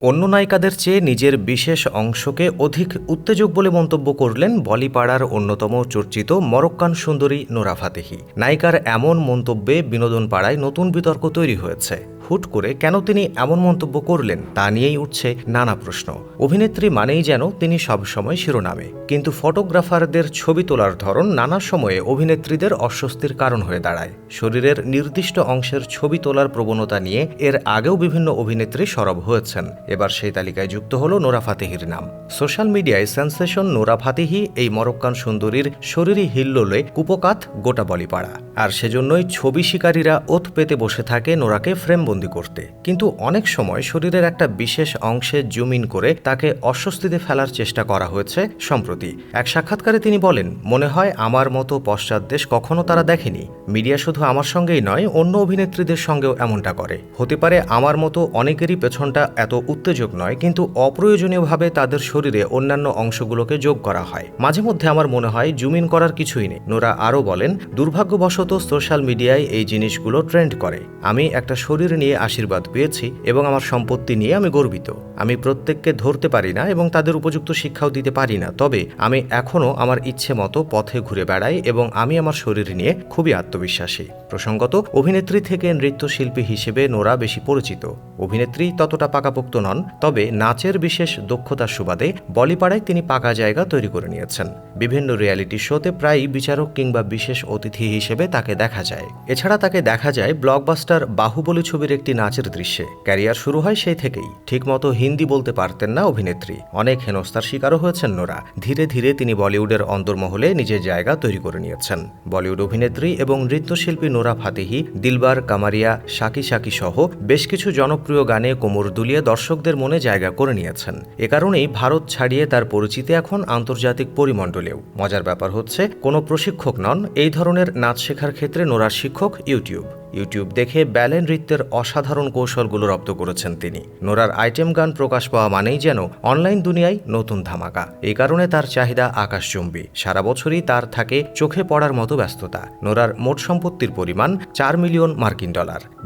অন্য নায়িকাদের চেয়ে নিজের বিশেষ অংশকে অধিক উত্তেজক বলে মন্তব্য করলেন বলিপাড়ার অন্যতম চর্চিত মরক্কান সুন্দরী নোরা ফাতেহি। নায়িকার এমন মন্তব্যে বিনোদন পাড়ায় নতুন বিতর্ক তৈরি হয়েছে। হুট করে কেন তিনি এমন মন্তব্য করলেন তা নিয়েই উঠছে নানা প্রশ্ন। অভিনেত্রী মানেই যেন তিনি সবসময় শিরোনামে, কিন্তু ফটোগ্রাফারদের ছবি তোলার ধরন নানা সময়ে অভিনেত্রীদের অস্বস্তির কারণ হয়ে দাঁড়ায়। শরীরের নির্দিষ্ট অংশের ছবি তোলার প্রবণতা নিয়ে এর আগেও বিভিন্ন অভিনেত্রী সরব হয়েছেন। এবার সেই তালিকায় যুক্ত হল নোরা ফাতেহির নাম। সোশ্যাল মিডিয়ায় সেন্সেশন নোরা ফাতেহি এই মরক্কান সুন্দরীর শরীরী হিল্লোলে কুপকাত গোটা বলিপাড়া, আর সেজন্যই ছবি শিকারীরা ওত পেতে বসে থাকে নোরাকে ফ্রেমবন্দি করতে। কিন্তু অনেক সময় শরীরের একটা বিশেষ অংশে জুম ইন করে তাকে অস্বস্তিতে ফেলার চেষ্টা করা হয়েছে। সম্প্রতি এক সাক্ষাৎকারে তিনি বলেন, মনে হয় আমার মতো পশ্চাৎ দেশ কখনো তারা দেখেনি। মিডিয়া শুধু আমার সঙ্গেই নয়, অন্য অভিনেত্রীদের সঙ্গেও এমনটা করে। হতে পারে আমার মতো অনেকেরই পেছনটা এত উত্তেজক নয়, কিন্তু অপ্রয়োজনীয়ভাবে তাদের শরীরে অন্যান্য অংশগুলোকে যোগ করা হয়। মাঝে মধ্যে আমার মনে হয় জুম ইন করার কিছুই নেই। নোরা আরও বলেন, দুর্ভাগ্যবশত সোশ্যাল মিডিয়ায় এই জিনিসগুলো ট্রেন্ড করে। আমি একটা শরীর নিয়ে আশীর্বাদ পেয়েছি এবং আমার সম্পত্তি নিয়ে আমি গর্বিত। আমি প্রত্যেককে ধরতে পারি না এবং তাদের উপযুক্ত শিক্ষাও দিতে পারি না, তবে আমি এখনও আমার ইচ্ছে মতো পথে ঘুরে বেড়াই এবং আমি আমার শরীর নিয়ে খুবই আত্মবিশ্বাসী। প্রসঙ্গত, অভিনেত্রী থেকে নৃত্যশিল্পী হিসেবে নোরা বেশি পরিচিত। অভিনেত্রী ততটা পাকাপোক্ত নন, তবে নাচের বিশেষ দক্ষতার সুবাদে বলিপাড়ায় তিনি পাকা জায়গা তৈরি করে নিয়েছেন। বিভিন্ন রিয়ালিটি শোতে প্রায়ই বিচারক কিংবা বিশেষ অতিথি হিসেবে তাকে দেখা যায়। এছাড়া তাকে দেখা যায় ব্লকবাস্টার বাহুবলী ছবির একটি নাচের দৃশ্যে। ক্যারিয়ার শুরু হয় সেই থেকেই। ঠিকমতো হিন্দি বলতে পারতেন না অভিনেত্রী। অনেক হেনস্থার শিকারও হয়েছেন নোরা। ধীরে ধীরে তিনি বলিউডের অন্তর্মহলে নিজের জায়গা তৈরি করে নিয়েছেন। বলিউড অভিনেত্রী এবং নৃত্যশিল্পী নোরা ফাতেহি দিলবার, কামারিয়া, সাকি সাকি সহ বেশ কিছু জনপ্রিয় গানে কোমর দুলিয়ে দর্শকদের মনে জায়গা করে নিয়েছেন। এ কারণেই ভারত ছাড়িয়ে তার পরিচিতি এখন আন্তর্জাতিক পরিমণ্ডলেও। মজার ব্যাপার হচ্ছে, কোনো প্রশিক্ষক নন এই ধরনের নাচ শেখার ক্ষেত্রে নোরার শিক্ষক ইউটিউব দেখে ব্যালে নৃত্যের অসাধারণ কৌশলগুলো রপ্ত করেছেন তিনি। নোরার আইটেম গান প্রকাশ পাওয়া মানেই যেন অনলাইন দুনিয়ায় নতুন ধামাকা। এই কারণে তার চাহিদা আকাশচুম্বী। সারা বছরই তার থাকে চোখে পড়ার মতো ব্যস্ততা। নোরার মোট সম্পত্তির পরিমাণ $4 মিলিয়ন,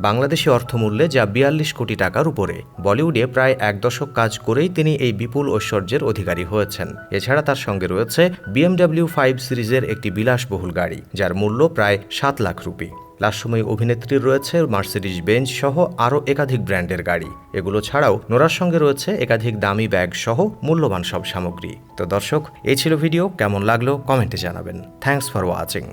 বাংলাদেশি অর্থমূল্যে যা 42 কোটি টাকার উপরে। বলিউডে প্রায় 1 দশক কাজ করেই তিনি এই বিপুল ঐশ্বর্যের অধিকারী হয়েছেন। এছাড়া তার সঙ্গে রয়েছে BMW 5 সিরিজের একটি বিলাসবহুল গাড়ি, যার মূল্য প্রায় $7 লাখ। লাস্টসময় অভিনেত্রীর রয়েছে মার্সিডিজ বেঞ্জ সহ আরও একাধিক ব্র্যান্ডের গাড়ি। এগুলো ছাড়াও নোরার সঙ্গে রয়েছে একাধিক দামি ব্যাগ সহ মূল্যবান সব সামগ্রী। তো দর্শক, এই ছিল ভিডিও। কেমন লাগলো কমেন্টে জানাবেন। Thanks for watching.